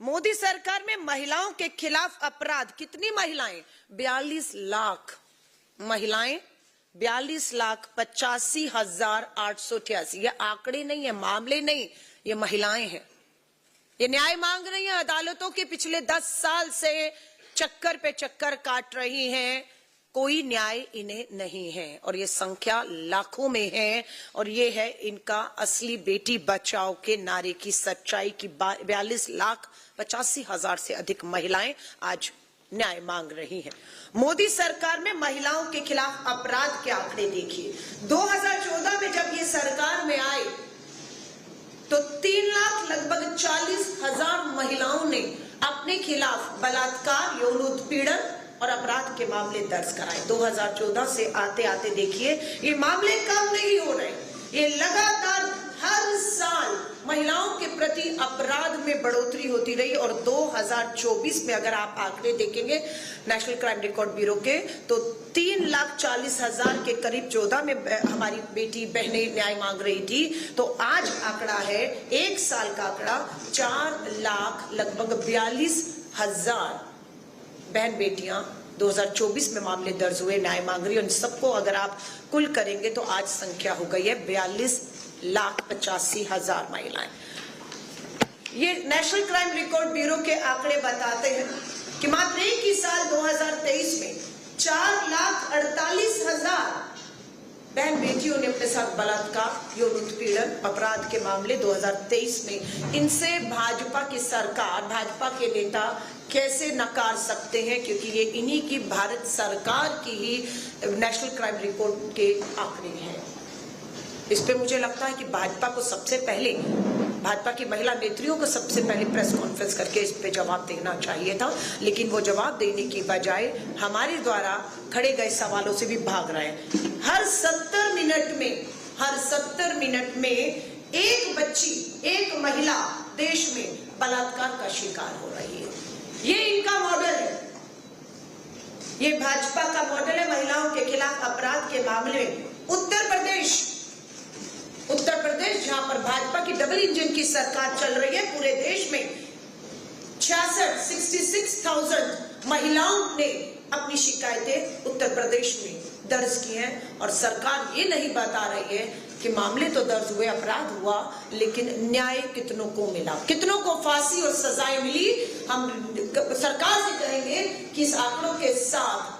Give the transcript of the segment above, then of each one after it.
मोदी सरकार में महिलाओं के खिलाफ अपराध, कितनी महिलाएं? 42 लाख महिलाएं, 42,85,888। ये आंकड़े नहीं है, मामले नहीं, ये महिलाएं हैं। ये न्याय मांग रही हैं, अदालतों के पिछले 10 साल से चक्कर पे चक्कर काट रही हैं, कोई न्याय इन्हें नहीं है और ये संख्या लाखों में है। और ये है इनका असली बेटी बचाओ के नारे की सच्चाई की 42,85,000 से अधिक महिलाएं आज न्याय मांग रही हैं। मोदी सरकार में महिलाओं के खिलाफ अपराध के आंकड़े देखिए। 2014 में जब ये सरकार में आए तो 3 लाख लगभग 40,000 महिलाओं ने अपने खिलाफ बलात्कार, यौन उत्पीड़न और अपराध के मामले दर्ज कराए। 2014 से आते आते देखिए ये मामले कम नहीं हो रहे, ये लगातार हर साल महिलाओं के प्रति अपराध में बढ़ोतरी होती रही। और 2024 में अगर आप आंकड़े देखेंगे नेशनल क्राइम रिकॉर्ड ब्यूरो के, तो 3,40,000 के करीब 14 में हमारी बेटी बहनें न्याय मांग रही थी, तो आज आंकड़ा है, एक साल का आंकड़ा 4 लाख लगभग 42,000 बहन बेटियां 2024 में मामले दर्ज हुए न्याय मांग रही है। उन सबको अगर आप कुल करेंगे तो आज संख्या हो गई है 42,85,000 महिलाएं। ये नेशनल क्राइम रिकॉर्ड ब्यूरो के आंकड़े बताते हैं कि मात्र एक ही साल 2023 में 4,48,000 बहन बेटियों ने अपने साथ बलात्कार, यौन उत्पीड़न, अपराध के मामले 2023 में। इनसे भाजपा की सरकार, भाजपा के नेता कैसे नकार सकते हैं, क्योंकि ये इन्हीं की भारत सरकार की ही नेशनल क्राइम रिकॉर्ड के आंकड़े हैं। इस पे मुझे लगता है कि भाजपा को सबसे पहले, भाजपा की महिला नेत्रियों को सबसे पहले प्रेस कॉन्फ्रेंस करके इस पे जवाब देना चाहिए था, लेकिन वो जवाब देने की बजाय हमारे द्वारा खड़े गए सवालों से भी भाग रहे हैं। हर 70 मिनट में एक बच्ची, एक महिला देश में बलात्कार का शिकार हो रही है। ये इनका मॉडल है, ये भाजपा का मॉडल है महिलाओं के खिलाफ अपराध के मामले में। उत्तर प्रदेश जहां पर भाजपा की डबल इंजन की सरकार चल रही है, पूरे देश में 66,000 महिलाओं ने अपनी शिकायतें उत्तर प्रदेश में दर्ज की हैं। और सरकार ये नहीं बता रही है कि मामले तो दर्ज हुए, अपराध हुआ, लेकिन न्याय कितनों को मिला, कितनों को फांसी और सजाएं मिली। हम सरकार से कहेंगे कि इस आंकड़ों के साथ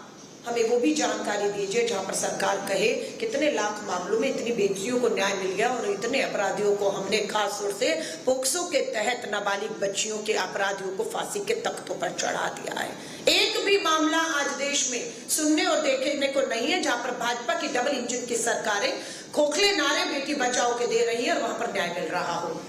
हमें वो भी जानकारी दीजिए जहां पर सरकार कहे कितने लाख मामलों में इतनी बेटियों को न्याय मिल गया और इतने अपराधियों को हमने खास तौर से पोक्सो के तहत नाबालिग बच्चियों के अपराधियों को फांसी के तख्तों पर चढ़ा दिया है। एक भी मामला आज देश में सुनने और देखने को नहीं है जहां पर भाजपा की डबल इंजन की सरकारें खोखले नारे बेटी बचाओ के दे रही है और वहां पर न्याय मिल रहा हो।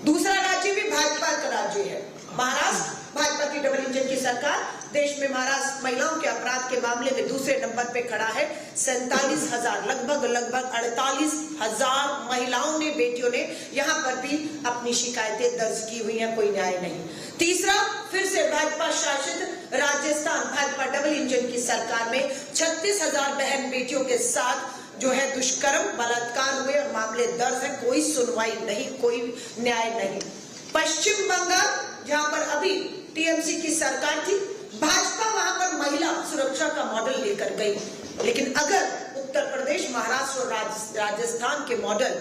दूसरा राज्य भी भाजपा का राज्य है, महाराष्ट्र, भाजपा की डबल इंजन की सरकार। देश में महाराष्ट्र महिलाओं के अपराध के मामले में दूसरे नंबर पे खड़ा है। 47,000 लगभग 48,000 महिलाओं ने, बेटियों ने यहाँ पर भी अपनी शिकायतें दर्ज की हुई हैं, कोई न्याय नहीं। तीसरा, फिर से भाजपा शासित राजस्थान, भाजपा डबल इंजन की सरकार में 36,000 बहन बेटियों के साथ जो है दुष्कर्म, बलात्कार हुए और मामले दर्ज है, कोई सुनवाई नहीं, कोई न्याय नहीं। पश्चिम बंगाल, जहां पर अभी टीएमसी की सरकार थी, भाजपा वहां पर महिला सुरक्षा का मॉडल लेकर गई, लेकिन अगर उत्तर प्रदेश, महाराष्ट्र और राजस्थान के मॉडल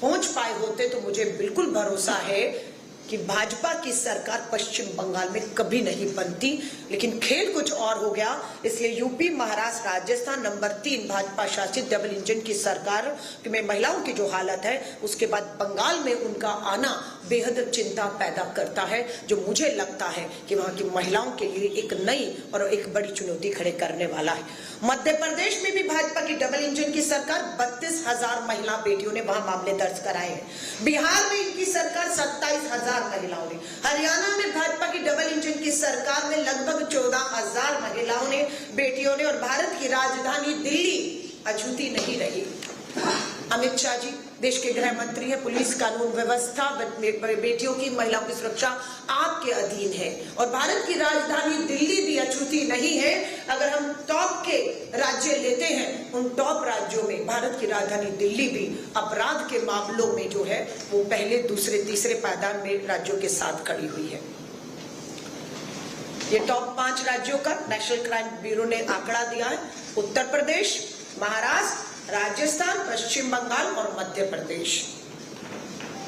पहुंच पाए होते तो मुझे बिल्कुल भरोसा है कि भाजपा की सरकार पश्चिम बंगाल में कभी नहीं बनती। लेकिन खेल कुछ और हो गया, इसलिए यूपी, महाराष्ट्र, राजस्थान नंबर 3 भाजपा शासित डबल इंजन की सरकार में महिलाओं की जो हालत है, उसके बाद बंगाल में उनका आना बेहद चिंता पैदा करता है, जो मुझे लगता है कि वहां की महिलाओं के लिए एक नई और एक बड़ी चुनौती खड़े करने वाला है। मध्य प्रदेश में भी भाजपा की डबल इंजन की सरकार, 32,000 महिला बेटियों ने वहां मामले दर्ज कराए हैं। बिहार में इनकी सरकार 27,000 महिलाओं ने। हरियाणा में भाजपा की डबल इंजन की सरकार में लगभग 14,000 महिलाओं ने, बेटियों ने। और भारत की राजधानी दिल्ली अछूती नहीं रही। अमित शाह जी देश के गृह मंत्री हैं, पुलिस, कानून व्यवस्था, बेटियों की, महिलाओं की सुरक्षा आपके अधीन है। और भारत की राजधानी दिल्ली भी अछूती नहीं है। अगर हम टॉप के राज्य लेते हैं, उन टॉप राज्यों में भारत की राजधानी दिल्ली भी अपराध के मामलों में जो है वो पहले, दूसरे, तीसरे पायदान में राज्यों के साथ खड़ी हुई है। ये टॉप 5 राज्यों का नेशनल क्राइम ब्यूरो ने आंकड़ा दिया है। उत्तर प्रदेश, महाराष्ट्र, राजस्थान, पश्चिम बंगाल और मध्य प्रदेश।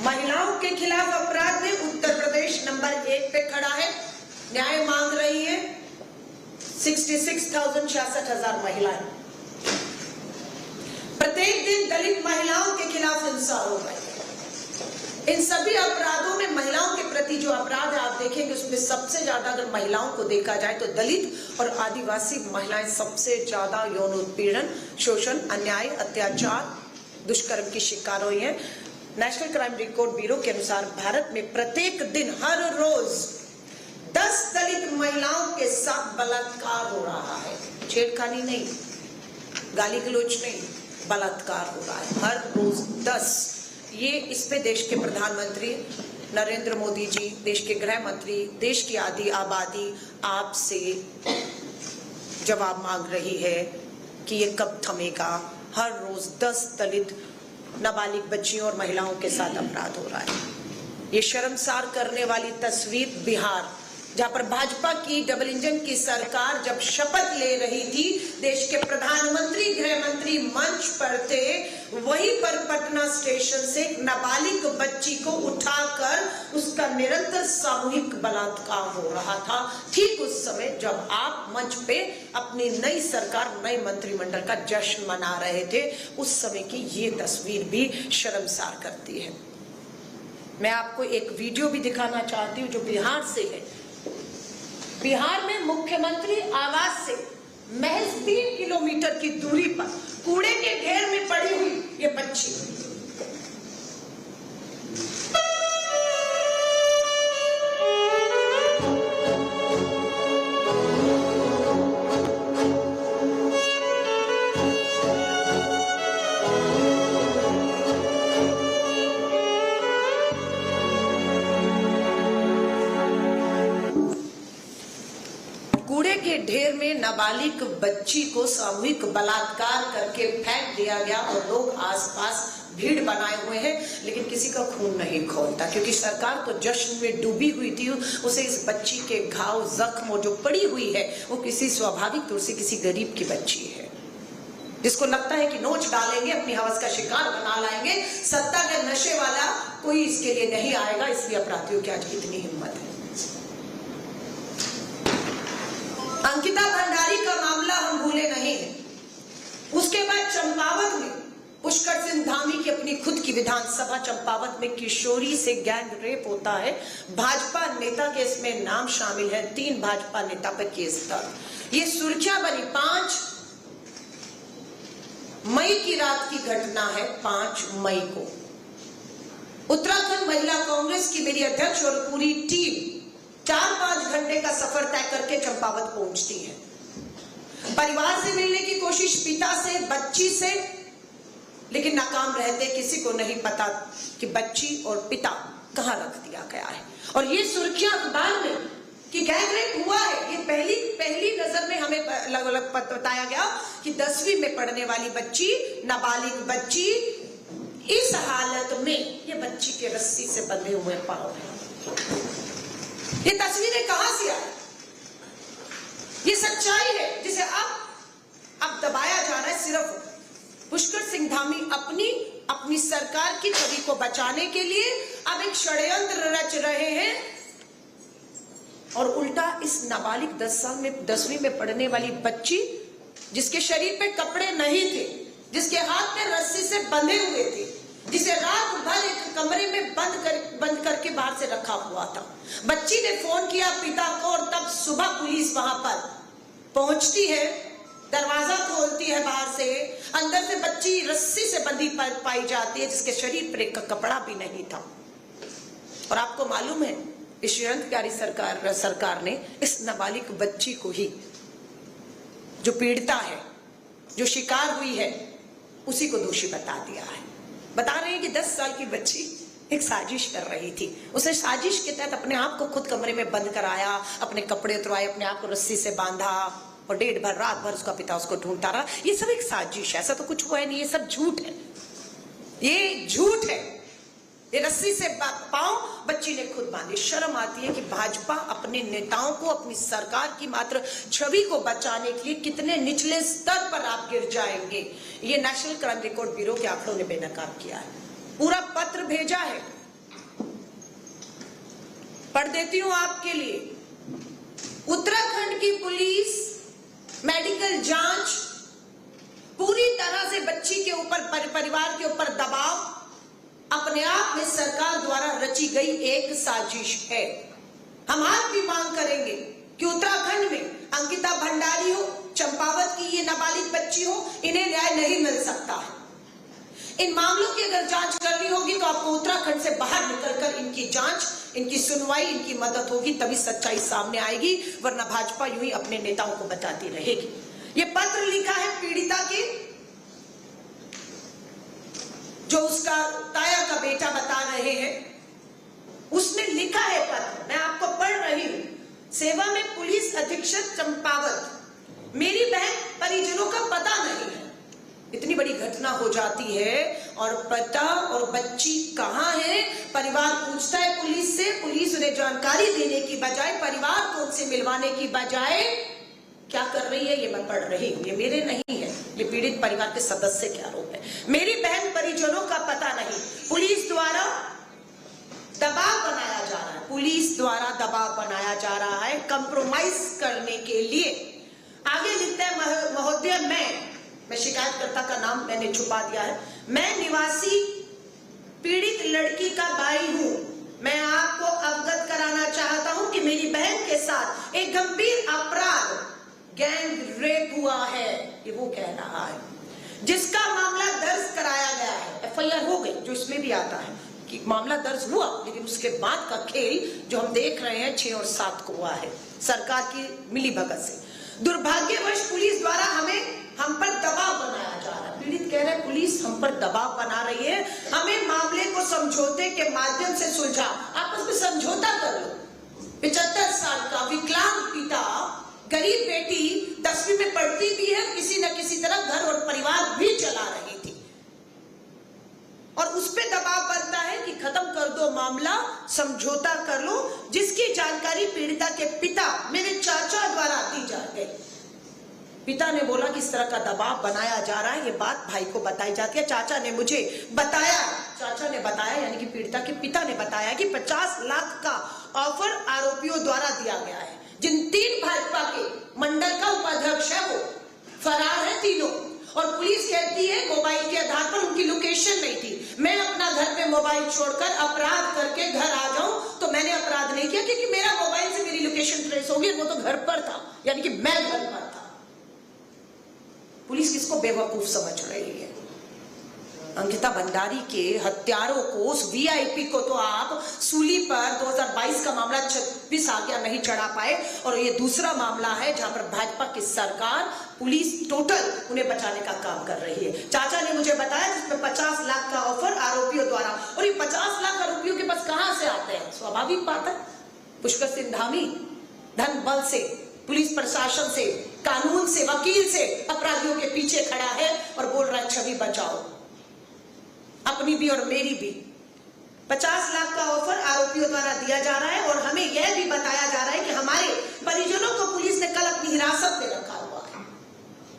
महिलाओं के खिलाफ अपराध में उत्तर प्रदेश नंबर 1 पे खड़ा है। न्याय मांग रही है 66,000 महिलाएं। प्रत्येक दिन दलित महिलाओं के खिलाफ हिंसा हो रही है। इन सभी अपराधों में महिलाओं के प्रति जो अपराध है आप देखेंगे, उसमें सबसे ज्यादा अगर महिलाओं को देखा जाए तो दलित और आदिवासी महिलाएं सबसे ज्यादा यौन उत्पीड़न, शोषण, अन्याय, अत्याचार, दुष्कर्म की शिकार हुई हैं। नेशनल क्राइम रिकॉर्ड ब्यूरो के अनुसार भारत में प्रत्येक दिन, हर रोज 10 दलित महिलाओं के साथ बलात्कार हो रहा है। छेड़खानी नहीं, गाली गलौज नहीं, बलात्कार हो रहा है हर रोज 10। ये इस पे देश के प्रधानमंत्री नरेंद्र मोदी जी, देश के गृह मंत्री, देश की आधी आबादी आपसे जवाब मांग रही है कि ये कब थमेगा। हर रोज 10 दलित नाबालिग बच्चियों और महिलाओं के साथ अपराध हो रहा है। ये शर्मसार करने वाली तस्वीर बिहार, जहां पर भाजपा की डबल इंजन की सरकार जब शपथ ले रही थी, देश के प्रधानमंत्री, गृह मंत्री मंच पर थे, वहीं पर पटना स्टेशन से एक नाबालिग बच्ची को उठाकर उसका निरंतर सामूहिक बलात्कार हो रहा था। ठीक उस समय जब आप मंच पे अपनी नई सरकार, नए मंत्रिमंडल का जश्न मना रहे थे, उस समय की ये तस्वीर भी शर्मसार करती है। मैं आपको एक वीडियो भी दिखाना चाहती हूँ जो बिहार से है। बिहार में मुख्यमंत्री आवास से महज 3 किलोमीटर की दूरी पर कूड़े के ढेर में पड़ी हुई ये बच्ची, कूड़े के ढेर में नाबालिग बच्ची को सामूहिक बलात्कार करके फेंक दिया गया और लोग आसपास भीड़ बनाए हुए हैं, लेकिन किसी का खून नहीं खौलता, क्योंकि सरकार तो जश्न में डूबी हुई थी। उसे इस बच्ची के घाव, जख्म और जो पड़ी हुई है वो किसी स्वाभाविक तौर से किसी गरीब की बच्ची है, जिसको लगता है कि नोच डालेंगे, अपनी हवस का शिकार बना लाएंगे, सत्ता के नशे वाला कोई इसके लिए नहीं आएगा। इसलिए अपराधियों की आज इतनी हिम्मत है। अंकिता भंडारी का मामला हम भूले नहीं है। उसके बाद चंपावत में पुष्कर सिंह धामी की अपनी खुद की विधानसभा चंपावत में किशोरी से गैंग रेप होता है। भाजपा नेता के इसमें नाम शामिल है। 3 भाजपा नेता पर केस दर्ज। ये सुर्खियां बनी 5 मई की रात की घटना है। 5 मई को उत्तराखंड महिला कांग्रेस की मेरी अध्यक्ष और पूरी टीम 4-5 घंटे का सफर तय करके चंपावत पहुंचती है। परिवार से मिलने की कोशिश, पिता से, बच्ची से, लेकिन नाकाम रहते। किसी को नहीं पता कि बच्ची और पिता कहां रख दिया गया है। और ये सुर्खियां अखबार में कि गैंग रेप हुआ है, ये पहली नजर में हमें अलग-अलग बताया गया कि 10वीं में पढ़ने वाली बच्ची, नाबालिग बच्ची, इस हालत में ये बच्ची के रस्सी से बंधे हुए पांव हैं। ये तस्वीरें कहां से आई? ये सच्चाई है जिसे अब दबाया जा रहा है। सिर्फ पुष्कर सिंह धामी अपनी सरकार की छवि को बचाने के लिए अब एक षड्यंत्र रच रहे हैं और उल्टा इस नाबालिग 10 साल में 10वीं में पढ़ने वाली बच्ची, जिसके शरीर पे कपड़े नहीं थे, जिसके हाथ में रस्सी से बंधे हुए थे, जिसे रात भर एक कमरे में बंद करके बाहर से रखा हुआ था। बच्ची ने फोन किया पिता को और तब सुबह पुलिस वहां पर पहुंचती है, दरवाजा खोलती है बाहर से, अंदर से बच्ची रस्सी से बंधी पाई जाती है, जिसके शरीर पर एक कपड़ा भी नहीं था। और आपको मालूम है इस षड्यंत्रकारी सरकार ने इस नाबालिग बच्ची को ही, जो पीड़िता है, जो शिकार हुई है, उसी को दोषी बता दिया है। बता रहे हैं कि 10 साल की बच्ची एक साजिश कर रही थी। उसने साजिश के तहत अपने आप को खुद कमरे में बंद कराया, अपने कपड़े उतरवाए, अपने आप को रस्सी से बांधा और रात भर उसका पिता उसको ढूंढता रहा। ये सब एक साजिश है, ऐसा तो कुछ हुआ है नहीं, ये सब झूठ है, ये झूठ है। ये रस्सी से पांव बच्ची ने खुद बांधे। शर्म आती है कि भाजपा अपने नेताओं को, अपनी सरकार की मात्र छवि को बचाने के लिए कितने निचले स्तर पर आप गिर जाएंगे। ये नेशनल क्राइम रिकॉर्ड ब्यूरो के आंकड़ों ने बेनकाब किया है। पूरा पत्र भेजा है, पढ़ देती हूं आपके लिए। उत्तराखंड की पुलिस मेडिकल जांच पूरी तरह से बच्ची के ऊपर, परिवार के ऊपर दबाव अपने आप में सरकार द्वारा रची गई एक साजिश है। हम आज भी मांग करेंगे कि उत्तराखंड में अंकिता भंडारी हो, चंपावत की ये नाबालिग बच्ची हो, इन्हें न्याय नहीं मिल सकता है। इन मामलों की अगर जांच करनी होगी तो आपको उत्तराखंड से बाहर निकलकर इनकी जांच, इनकी सुनवाई, इनकी मदद होगी, तभी सच्चाई सामने आएगी, वरना भाजपा यूं ही अपने नेताओं को बताती रहेगी। ये पत्र लिखा है पीड़िता के, जो उसका ताया का बेटा बता रहे हैं, उसने लिखा है पत्र, मैं आपको पढ़ रही हूं। सेवा में पुलिस अधीक्षक चंपावत, मेरी बहन परिजनों का पता नहीं है। इतनी बड़ी घटना हो जाती है और पता और बच्ची कहां है, परिवार पूछता है पुलिस से, पुलिस उन्हें जानकारी देने की बजाय, परिवार को उनसे मिलवाने की बजाय क्या कर रही है, ये मैं पढ़ रही हूं, ये मेरे नहीं है, ये पीड़ित परिवार के सदस्य के आरोप है। मेरी बहन परिजनों का पता नहीं, पुलिस द्वारा दबाव बनाया जा रहा है, पुलिस द्वारा दबाव बनाया जा रहा है कंप्रोमाइज करने के लिए। आगे लिखता है महोदय, मैं शिकायतकर्ता का नाम मैंने छुपा दिया है, मैं निवासी पीड़ित लड़की का भाई हूं। मैं आपको अवगत कराना चाहता हूं कि मेरी बहन के साथ एक गंभीर अपराध, गैंग रेप हुआ है, ये वो कह रहा है, जिसका मामला दर्ज कराया गया है। एफआईआर हो गई, जो इसमें भी आता है कि मामला दर्ज हुआ, लेकिन उसके बाद का खेल जो हम देख रहे हैं 6 और 7 को हुआ है सरकार की मिलीभगत से। दुर्भाग्यवश पुलिस द्वारा हम पर दबाव बनाया जा रहा है। पीड़ित कह रहे हैं पुलिस हम पर दबाव बना रही है, हमें मामले को समझौते के माध्यम से सुलझा, आपस में समझौता कर लो। 75 साल का विकलांग पिता, गरीब बेटी 10वीं में पढ़ती भी है, किसी न किसी तरह घर और परिवार भी चला रही थी, और उस पे दबाव बनता है कि खत्म कर दो मामला, समझौता कर लो, जिसकी जानकारी पीड़िता के पिता, मेरे चाचा द्वारा दी जा गई। पिता ने बोला कि इस तरह का दबाव बनाया जा रहा है, ये बात भाई को बताई जाती है। चाचा ने मुझे बताया, चाचा ने बताया यानी कि पीड़िता के पिता ने बताया कि 50 लाख का ऑफर आरोपियों द्वारा दिया गया है। जिन 3 भाजपा के मंडल का उपाध्यक्ष है वो फरार है तीनों, और पुलिस कहती है मोबाइल के आधार पर उनकी लोकेशन नहीं थी। मैं अपना घर पे मोबाइल छोड़कर अपराध करके घर आ जाऊं तो मैंने अपराध नहीं किया, क्योंकि मेरा मोबाइल से मेरी लोकेशन ट्रेस होगी, वो तो घर पर था, यानी कि मैं घर पर था। पुलिस किसको बेवकूफ समझ रही है? अंकिता भंडारी के हत्यारों को, उस वीआईपी को तो आप सूली पर 2022 का मामला 26 आ गया नहीं चढ़ा पाए, और ये दूसरा मामला है जहां पर भाजपा की सरकार, पुलिस टोटल उन्हें बचाने का काम कर रही है। चाचा ने मुझे बताया जिसमें 50 लाख का ऑफर आरोपियों द्वारा, और ये 50 लाख आरोपियों के पास कहां से आते हैं? स्वाभाविक बात है, पुष्कर सिंह धामी धन बल से, पुलिस प्रशासन से, कानून से, वकील से अपराधियों के पीछे खड़ा है और बोल रहा है छवि बचाओ, अपनी भी और मेरी भी। 50 लाख का ऑफर आरोपियों द्वारा दिया जा रहा है, और हमें यह भी बताया जा रहा है कि हमारे परिजनों को पुलिस ने कल अपनी हिरासत में रखा हुआ है।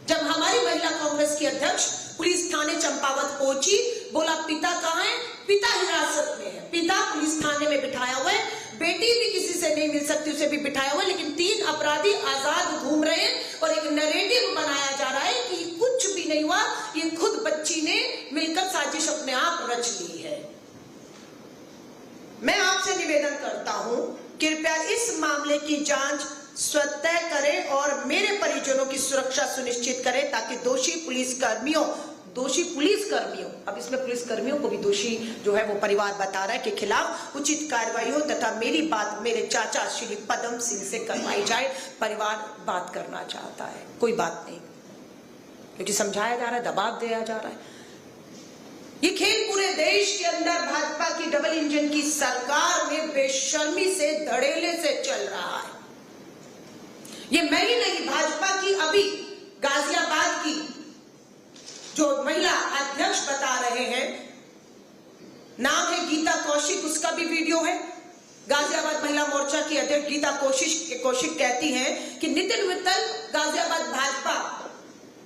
जब हमारी महिला कांग्रेस की अध्यक्ष पुलिस थाने चंपावत पहुंची, बोला पिता कहां है? पिता हिरासत में है, पिता पुलिस थाने में बिठाया हुआ है, बेटी भी किसी से नहीं मिल सकती, उसे भी बिठाया हुआ है, लेकिन 3 अपराधी आजाद घूम रहे हैं, और एक नैरेटिव बनाया जा रहा है कि कुछ भी नहीं हुआ, ये खुद बच्ची ने मिलकर साजिश अपने आप रच ली है। मैं आपसे निवेदन करता हूं, कृपया इस मामले की जांच स्वतः करें और मेरे परिजनों की सुरक्षा सुनिश्चित करें, ताकि दोषी पुलिसकर्मियों, अब इसमें पुलिसकर्मियों को भी दोषी जो है वो परिवार बता रहा है, के खिलाफ उचित कार्रवाई हो, तथा मेरी बात मेरे चाचा श्री पदम सिंह से करवाई जाए। परिवार बात करना चाहता है, कोई बात नहीं, क्योंकि समझाया जा रहा है, दबाव दिया जा रहा है। ये खेल पूरे देश के अंदर भाजपा की डबल इंजन की सरकार में बेशर्मी से, धड़ेले से चल रहा है। ये मैं ही नहीं, भाजपा की अभी गाजियाबाद की जो महिला अध्यक्ष बता रहे हैं, नाम है गीता कौशिक, उसका भी वीडियो है। गाजियाबाद महिला मोर्चा की अध्यक्ष गीता कौशिक कहती हैं कि नितिन मित्तल गाजियाबाद भाजपा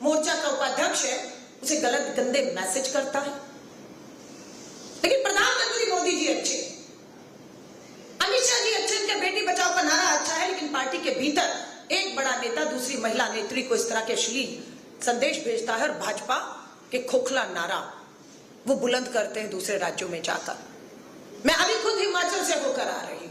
मोर्चा का उपाध्यक्ष है, उसे गलत गंदे मैसेज करता है। लेकिन प्रधानमंत्री मोदी जी अच्छे, अमित शाह जी अच्छे, उनके बेटी बचाओ का नारा अच्छा है, लेकिन पार्टी के भीतर एक बड़ा नेता दूसरी महिला नेत्री को इस तरह के अश्लील संदेश भेजता है और भाजपा के खोखला नारा वो बुलंद करते हैं दूसरे राज्यों में जाकर। मैं अभी खुद हिमाचल से होकर आ रही हूं,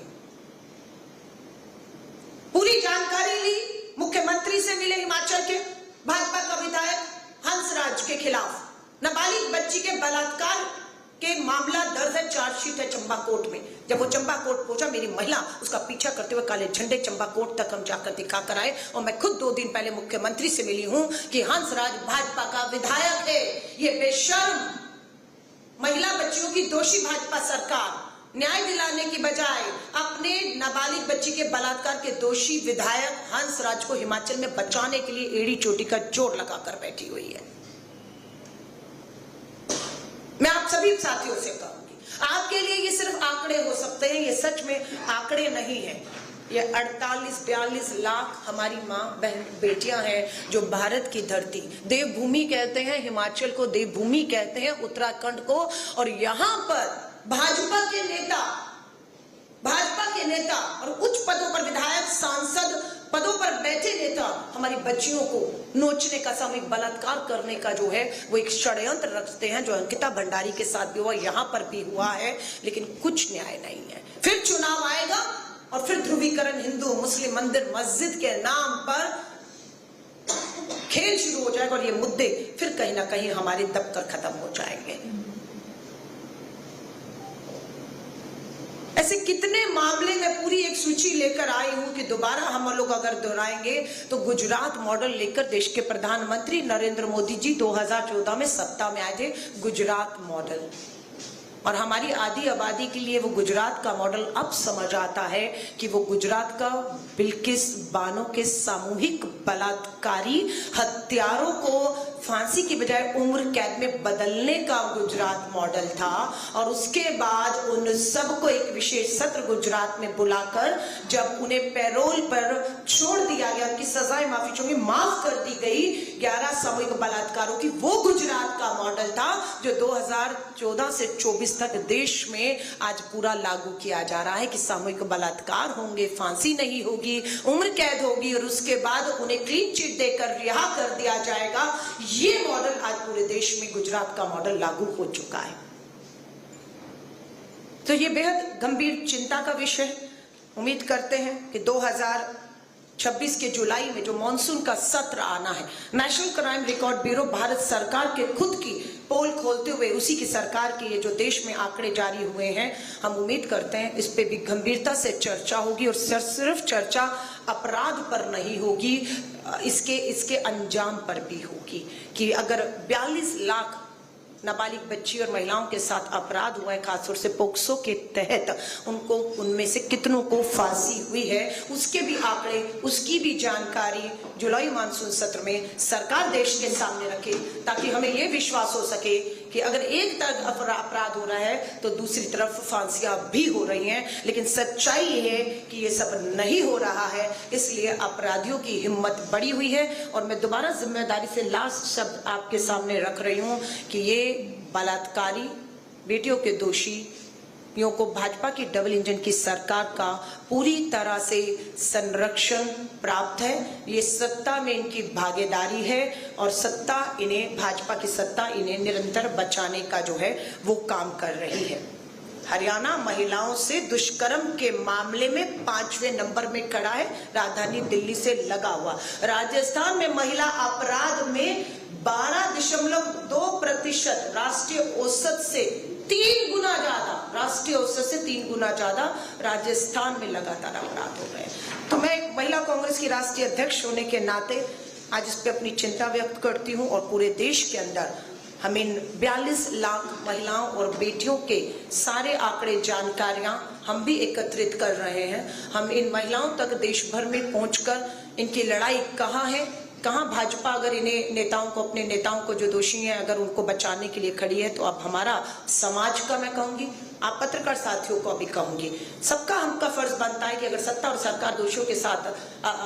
पूरी जानकारी ली, मुख्यमंत्री से मिले हिमाचल के, भाजपा का विधायक हंसराज के खिलाफ नाबालिग बच्ची के बलात्कार के मामला दर्ज है, चार्जशीट है चंबा कोर्ट में। जब वो चंबा कोर्ट पहुंचा, मेरी महिला उसका पीछा करते हुए काले झंडे चंबा कोर्ट तक हम जाकर दिखा कर आए, और मैं खुद 2 दिन पहले मुख्यमंत्री से मिली हूं कि हंसराज भाजपा का विधायक है। ये बेशर्म महिला बच्चियों की दोषी भाजपा सरकार न्याय दिलाने की बजाय अपने नाबालिग बच्ची के बलात्कार के दोषी विधायक हंसराज को हिमाचल में बचाने के लिए एड़ी चोटी का जोर लगाकर बैठी हुई है। मैं आप सभी साथियों से कहूंगी, आपके लिए ये सिर्फ आंकड़े हो सकते हैं, ये सच में आंकड़े नहीं है। ये 48-42 लाख हमारी माँ बहन बेटियां हैं जो भारत की धरती, देवभूमि कहते हैं हिमाचल को, देवभूमि कहते हैं उत्तराखंड को, और यहां पर भाजपा के नेता और उच्च पदों पर विधायक, सांसद पदों पर बैठे नेता हमारी बच्चियों को नोचने का, सामूहिक बलात्कार करने का जो है वो एक षड्यंत्र रचते हैं, जो अंकिता भंडारी के साथ भी हुआ, यहां पर भी हुआ है, लेकिन कुछ न्याय नहीं है। फिर चुनाव आएगा और फिर ध्रुवीकरण, हिंदू मुस्लिम मंदिर मस्जिद के नाम पर खेल शुरू हो जाएगा और ये मुद्दे फिर कहीं ना कहीं हमारे दबकर खत्म हो जाएंगे। ऐसे कितने मामले में पूरी एक सूची लेकर आई हूं कि दोबारा हम लोग अगर दोहराएंगे तो गुजरात मॉडल लेकर देश के प्रधानमंत्री नरेंद्र मोदी जी 2014 में सत्ता में आए थे, गुजरात मॉडल, और हमारी आधी आबादी के लिए वो गुजरात का मॉडल अब समझ आता है कि वो गुजरात का बिल्किस बानो के सामूहिक बलात्कारी हत्यारों को फांसी की बजाय उम्र कैद में बदलने का गुजरात मॉडल था। और उसके बाद उन सबको एक विशेष सत्र गुजरात में बुलाकर जब उन्हें पैरोल पर छोड़ दिया गया, उनकी सजाएं माफी चूंकि माफ कर दी गई 11 सामूहिक बलात्कारों की, वो गुजरात का मॉडल था जो 2014 से 24 तक देश में आज पूरा लागू किया जा रहा है कि सामूहिक बलात्कार होंगे, फांसी नहीं होगी, उम्र कैद होगी और उसके बाद उन्हें क्लीन चिट देकर रिहा कर दिया जाएगा। ये मॉडल आज पूरे देश में गुजरात का मॉडल लागू हो चुका है। तो ये बेहद गंभीर चिंता का विषय है। उम्मीद करते हैं कि 2026 के जुलाई में जो मॉनसून का सत्र आना है, national crime record bureau Bharat सरकार के खुद की पोल खोलते हुए उसी की सरकार के ये जो देश में आंकड़े जारी हुए हैं, हम उम्मीद करते हैं इस पे भी गंभीरता से चर्चा होगी और सिर्फ चर्चा अपराध पर नहीं होगी, इसके अंजाम पर भी होगी कि अगर 42 लाख नाबालिग बच्ची और महिलाओं के साथ अपराध हुआ है, खासतौर से पोक्सो के तहत, उनको उनमें से कितनों को फांसी हुई है, उसके भी आंकड़े, उसकी भी जानकारी जुलाई मानसून सत्र में सरकार देश के सामने रखे, ताकि हमें यह विश्वास हो सके कि अगर एक तरफ अपराध हो रहा है तो दूसरी तरफ फांसियां भी हो रही हैं। लेकिन सच्चाई ये है कि ये सब नहीं हो रहा है, इसलिए अपराधियों की हिम्मत बढ़ी हुई है। और मैं दोबारा जिम्मेदारी से लास्ट शब्द आपके सामने रख रही हूं कि ये बलात्कारी बेटियों के दोषियों को भाजपा की डबल इंजन की सरकार का पूरी तरह से संरक्षण प्राप्त है। ये सत्ता में इनकी भागीदारी है और सत्ता इन्हें, भाजपा की सत्ता इन्हें निरंतर बचाने का जो है वो काम कर रही है। हरियाणा महिलाओं से दुष्कर्म के मामले में 5वें नंबर में खड़ा है, राजधानी दिल्ली से लगा हुआ। राजस्थान में महिला अपराध में 12.2% राष्ट्रीय औसत से 3 गुना ज्यादा, राष्ट्रीय औसत से 3 गुना ज्यादा राजस्थान में लगातार अपराध हो रहे हैं। तो मैं एक महिला कांग्रेस की राष्ट्रीय अध्यक्ष होने के नाते आज इस पे अपनी चिंता व्यक्त करती हूं और पूरे देश के अंदर हम इन 42 लाख महिलाओं और बेटियों के सारे आंकड़े जानकारियां हम भी एकत्रित कर रहे हैं। हम इन महिलाओं तक देश भर में पहुंचकर इनकी लड़ाई कहाँ है, कहाँ भाजपा अगर इन्हें नेताओं को, अपने नेताओं को जो दोषी हैं, अगर उनको बचाने के लिए खड़ी है, तो अब हमारा समाज का, मैं कहूंगी आप पत्रकार साथियों को भी कहूंगी, सबका हमका फर्ज बनता है कि अगर सत्ता और सरकार दोषियों के साथ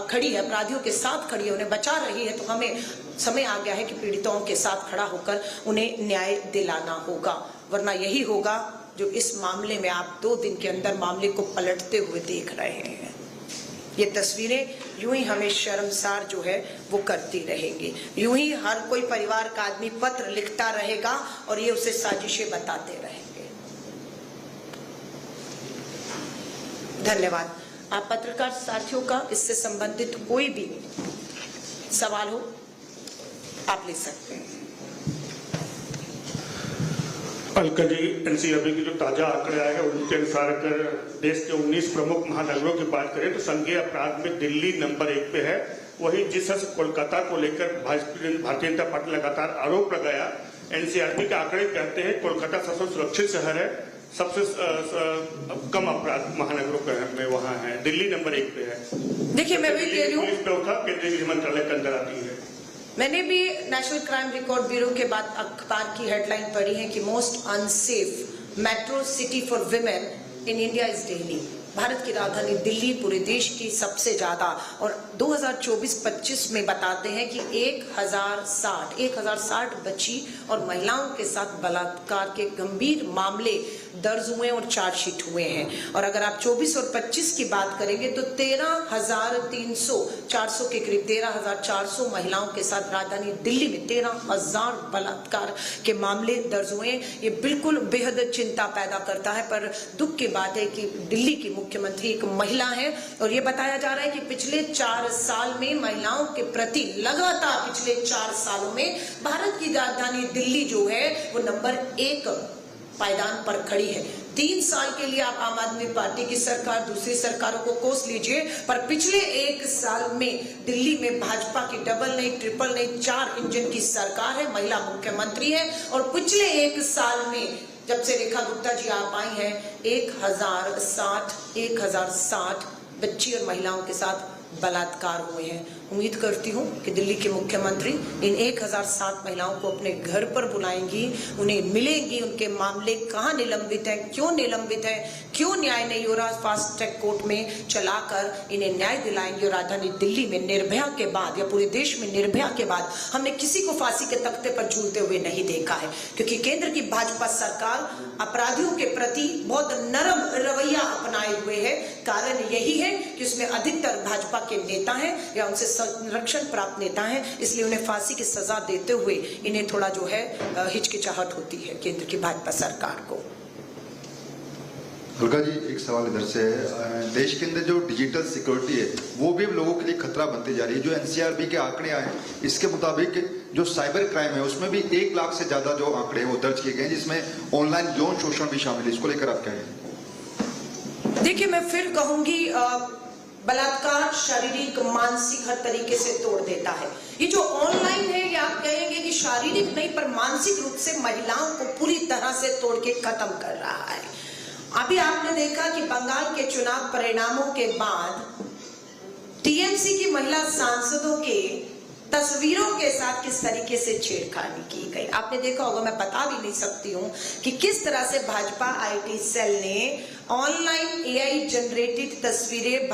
खड़ी है, अपराधियों के साथ खड़ी है, उन्हें बचा रही है, तो हमें समय आ गया है कि पीड़ितों के साथ खड़ा होकर उन्हें न्याय दिलाना होगा। वरना यही होगा जो इस मामले में आप 2 दिन के अंदर मामले को पलटते हुए देख रहे हैं। ये तस्वीरें यूं ही हमें शर्मसार जो है वो करती रहेंगी। यूं ही हर कोई परिवार का आदमी पत्र लिखता रहेगा और ये उसे साजिशें बताते रहेंगे। धन्यवाद। आप पत्रकार साथियों का इससे संबंधित कोई भी सवाल हो आप ले सकते हैं। अलका जी, एनसीआरबी के जो ताजा आंकड़े आए हैं उनके अनुसार अगर देश के 19 प्रमुख महानगरों की बात करें तो संज्ञेय अपराध में दिल्ली नंबर 1 पे है। वहीं जिस तरह से कोलकाता को लेकर भारतीय जनता पार्टी लगातार आरोप लगाया, एनसीआरबी के आंकड़े कहते हैं कोलकाता सबसे सुरक्षित शहर है, सबसे कम अपराध महानगरों में वहाँ है, दिल्ली नंबर 1 पे है। देखिए, मैं भी कह रही हूँ, केंद्रीय गृह मंत्रालय के अंदर आती है। मैंने भी नेशनल क्राइम रिकॉर्ड ब्यूरो के बाद अखबार की हेडलाइन पढ़ी है कि most unsafe metro city for women in India is Delhi. Bharat की राजधानी दिल्ली पूरे देश की सबसे ज्यादा, और 2024-25 में बताते हैं कि 1060 बच्ची और महिलाओं के साथ बलात्कार के गंभीर मामले दर्ज हुए और चार्जशीट हुए हैं। और अगर आप 24 और 25 की बात करेंगे तो 400 के करीब 13,400 महिलाओं के साथ राजधानी दिल्ली में 13,000 बलात्कार के मामले दर्ज हुए। ये बिल्कुल बेहद चिंता पैदा करता है। पर दुख की बात है कि दिल्ली की मुख्यमंत्री एक महिला है और ये बताया जा रहा है कि पिछले 4 साल में महिलाओं के प्रति लगातार पिछले 4 सालों में भारत की राजधानी दिल्ली जो है वो नंबर 1 पायदान पर खड़ी है। 3 साल के लिए आप आम आदमी पार्टी की सरकार, दूसरी सरकारों को कोस लीजिए, पर पिछले 1 साल में दिल्ली में भाजपा की डबल नहीं, ट्रिपल नहीं, 4 इंजन की सरकार है, महिला मुख्यमंत्री है। और पिछले 1 साल में जब से रेखा गुप्ता जी आप आई हैं 1060 बच्ची और महिलाओं के साथ बलात्कार हुए हैं। उम्मीद करती हूँ कि दिल्ली के मुख्यमंत्री इन 1060 महिलाओं को अपने घर पर बुलाएंगी, उन्हें मिलेंगी, उनके मामले कहाँ निलंबित हैं, क्यों निलंबित है, क्यों न्याय नहीं हो रहा, फास्ट ट्रैक कोर्ट में चलाकर इन्हें न्याय दिलाएंगे। और राजधानी दिल्ली में निर्भया के बाद या पूरे देश में निर्भया के बाद हमने किसी को फांसी के तख्ते पर झूलते हुए नहीं देखा है, क्योंकि केंद्र की भाजपा सरकार अपराधियों के प्रति बहुत नरम रवैया अपनाए हुए है। कारण यही है कि उसमें अधिकतर भाजपा के नेता हैं या उनसे संरक्षण प्राप्त नेता हैं, इसलिए उन्हें फांसी की सजा देते हुए इन्हें थोड़ा जो है हिचकिचाहट होती है केंद्र की भाजपा सरकार को। अलका जी, एक सवाल इधर से है। देश के अंदर जो डिजिटल सिक्योरिटी है वो भी लोगों के लिए खतरा बनती जा रही है। जो एनसीआरबी के आंकड़े आए इसके मुताबिक जो साइबर क्राइम है उसमें भी 1 लाख से ज्यादा जो आंकड़े हैं वो दर्ज किए गए, जिसमें ऑनलाइन यौन शोषण भी शामिल है। इसको लेकर आप क्या कहेंगे? देखिए, मैं फिर कहूंगी बलात्कार शारीरिक मानसिक हर तरीके से तोड़ देता है। ये जो ऑनलाइन है ये आप कहेंगे कि शारीरिक नहीं पर मानसिक रूप से महिलाओं को पूरी तरह से तोड़ के खत्म कर रहा है। अभी आपने देखा कि बंगाल के चुनाव परिणामों के बाद टीएमसी की महिला सांसदों के तस्वीरों के साथ किस तरीके से छेड़खानी की गई। आपने देखा होगा, मैं बता भी नहीं सकती हूं कि किस तरह से भाजपा आईटी सेल ने ऑनलाइन एआई जनरेटेड तस्वीरें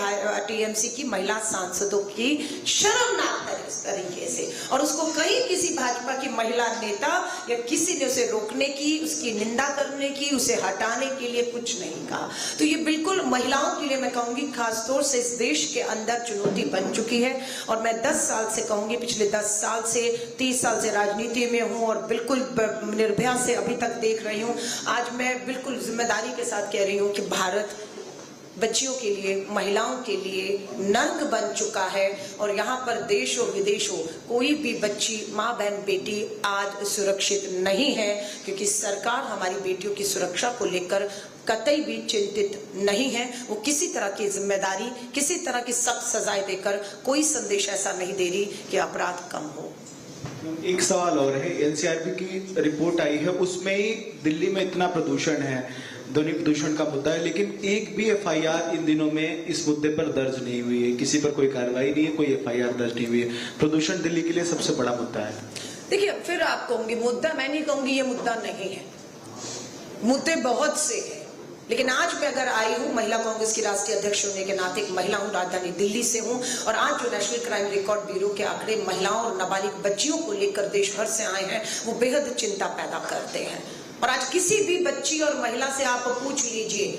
टीएमसी की महिला सांसदों की शर्मनाक तरीके से, और उसको कहीं किसी भाजपा की महिला नेता या किसी ने उसे रोकने की, उसकी निंदा करने की, उसे हटाने के लिए कुछ नहीं कहा। तो ये बिल्कुल महिलाओं के लिए मैं कहूंगी खासतौर से इस देश के अंदर चुनौती बन चुकी है। और मैं 10 साल से कहूंगी, पिछले 10 साल से 30 साल से राजनीति में हूं और बिल्कुल निर्भया से अभी तक देख रही हूं। आज मैं बिल्कुल जिम्मेदारी के साथ कह रही हूं कि भारत बच्चियों के लिए, महिलाओं के लिए नर्क बन चुका है। और यहाँ पर देश और विदेश हो, कोई भी बच्ची, माँ बहन बेटी आज सुरक्षित नहीं है, क्योंकि सरकार हमारी बेटियों की सुरक्षा को लेकर कतई भी चिंतित नहीं है। वो किसी तरह की जिम्मेदारी, किसी तरह की सख्त सजाएं देकर कोई संदेश ऐसा नहीं दे रही कि अपराध कम हो। एक सवाल और है, एनसीआरबी की रिपोर्ट आई है, उसमें ही दिल्ली में इतना प्रदूषण है, ध्वनि प्रदूषण का मुद्दा है, लेकिन एक भी एफआईआर इन दिनों में इस मुद्दे पर दर्ज नहीं हुई है, किसी पर कोई कार्रवाई नहीं है, कोई एफआईआर दर्ज नहीं हुई है। प्रदूषण दिल्ली के लिए सबसे बड़ा मुद्दा है। देखिए, फिर आप कहूंगी मुद्दा, मैं नहीं कहूंगी ये मुद्दा नहीं है, मुद्दे बहुत से हैं, लेकिन आज मैं अगर आई हूँ महिला कांग्रेस की राष्ट्रीय अध्यक्ष होने के नाते, एक महिला हूँ, राजधानी दिल्ली से हूँ, और आज जो नेशनल क्राइम रिकॉर्ड ब्यूरो के आंकड़े महिलाओं और नाबालिग बच्चियों को लेकर देश भर से आए हैं, वो बेहद चिंता पैदा करते हैं। और आज किसी भी बच्ची और महिला से आप पूछ लीजिए,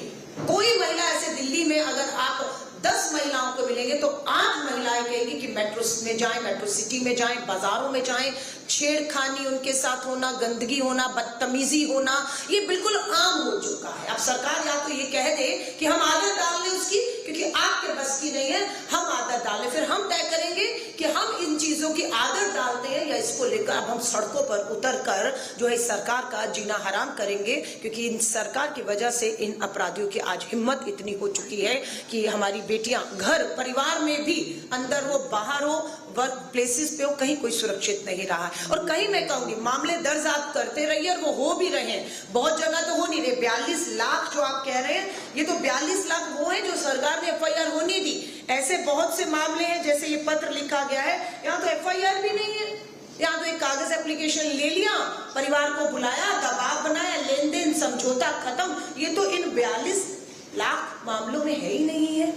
कोई महिला ऐसे दिल्ली में अगर आप 10 महिलाओं को मिलेंगे तो 8 महिलाएं कहेंगी कि मेट्रो में जाएं, मेट्रो सिटी में जाएं, बाजारों में जाएं, छेड़खानी उनके साथ होना, गंदगी होना, बदतमीजी होना, ये बिल्कुल आम हो चुका है। अब सरकार या तो ये कह दे कि हम आदत डाल लें उसकी, क्योंकि आपके बस की नहीं है, हम आदत डालें, फिर हम तय करेंगे कि हम इन चीजों की आदत डालते हैं या इसको लेकर अब हम सड़कों पर उतर कर जो है सरकार का जीना हराम करेंगे, क्योंकि इन सरकार की वजह से इन अपराधियों की आज हिम्मत इतनी हो चुकी है कि हमारी बेटियां घर परिवार में भी, अंदर हो बाहर हो, वर्क प्लेसेस पे हो, कहीं कोई सुरक्षित नहीं रहा है। और कहीं मैं कहूंगी मामले दर्ज आप करते रहिए, और वो हो भी रहे हैं, बहुत जगह तो हो नहीं रहे। 42 लाख जो आप कह रहे हैं, ये तो 42 लाख वो है जो सरकार ने एफआईआर होने दी। ऐसे बहुत से मामले हैं, जैसे ये पत्र लिखा गया है, यहाँ तो एफआईआर भी नहीं है, यहाँ तो एक कागज एप्लीकेशन ले लिया, परिवार को बुलाया, दबाव बनाया, लेन देन समझौता खत्म। ये तो इन 42 लाख मामलों में है ही नहीं है।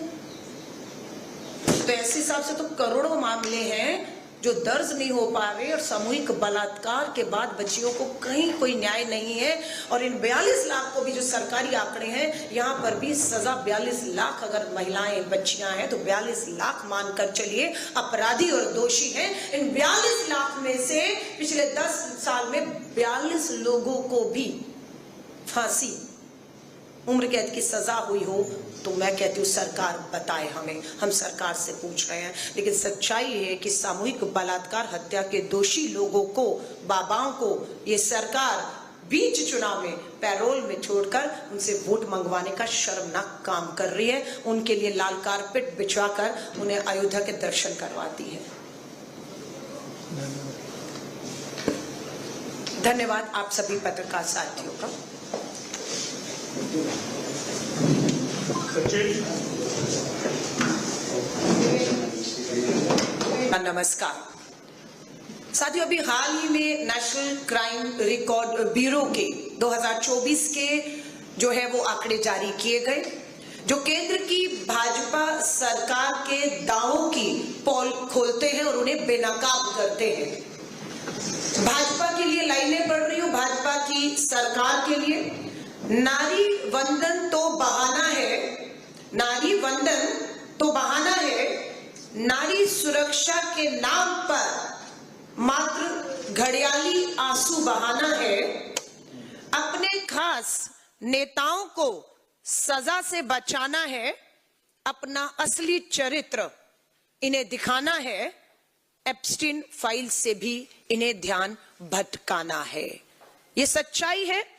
तो ऐसे हिसाब से तो करोड़ों मामले हैं जो दर्ज नहीं हो पा रहे, और सामूहिक बलात्कार के बाद बच्चियों को कहीं कोई न्याय नहीं है। और इन 42 लाख को भी जो सरकारी आंकड़े हैं, यहाँ पर भी सजा 42 लाख अगर महिलाएं बच्चियां हैं तो 42 लाख मानकर चलिए अपराधी और दोषी हैं। इन 42 लाख में से पिछले 10 साल में 42 लोगों को भी फांसी, उम्र कैद की सजा हुई हो, तो मैं कहती हूँ सरकार बताए हमें, हम सरकार से पूछ रहे हैं। लेकिन सच्चाई है कि सामूहिक बलात्कार हत्या के दोषी लोगों को, बाबाओं को, ये सरकार बीच चुनाव में पैरोल में छोड़कर उनसे वोट मंगवाने का शर्मनाक काम कर रही है। उनके लिए लाल कारपेट बिछवाकर उन्हें अयोध्या के दर्शन करवाती है। धन्यवाद आप सभी पत्रकार साथियों का। नमस्कार साथियों, अभी हाल ही में नेशनल क्राइम रिकॉर्ड ब्यूरो के 2024 के जो है वो आंकड़े जारी किए गए, जो केंद्र की भाजपा सरकार के दावों की पोल खोलते हैं और उन्हें बेनकाब करते हैं। भाजपा के लिए लाइनें पड़ रही हो, भाजपा की सरकार के लिए नारी वंदन तो बहाना है, नारी वंदन तो बहाना है, नारी सुरक्षा के नाम पर मात्र घड़ियाली आंसू बहाना है, अपने खास नेताओं को सजा से बचाना है, अपना असली चरित्र इन्हें दिखाना है, एप्स्टीन फाइल से भी इन्हें ध्यान भटकाना है। ये सच्चाई है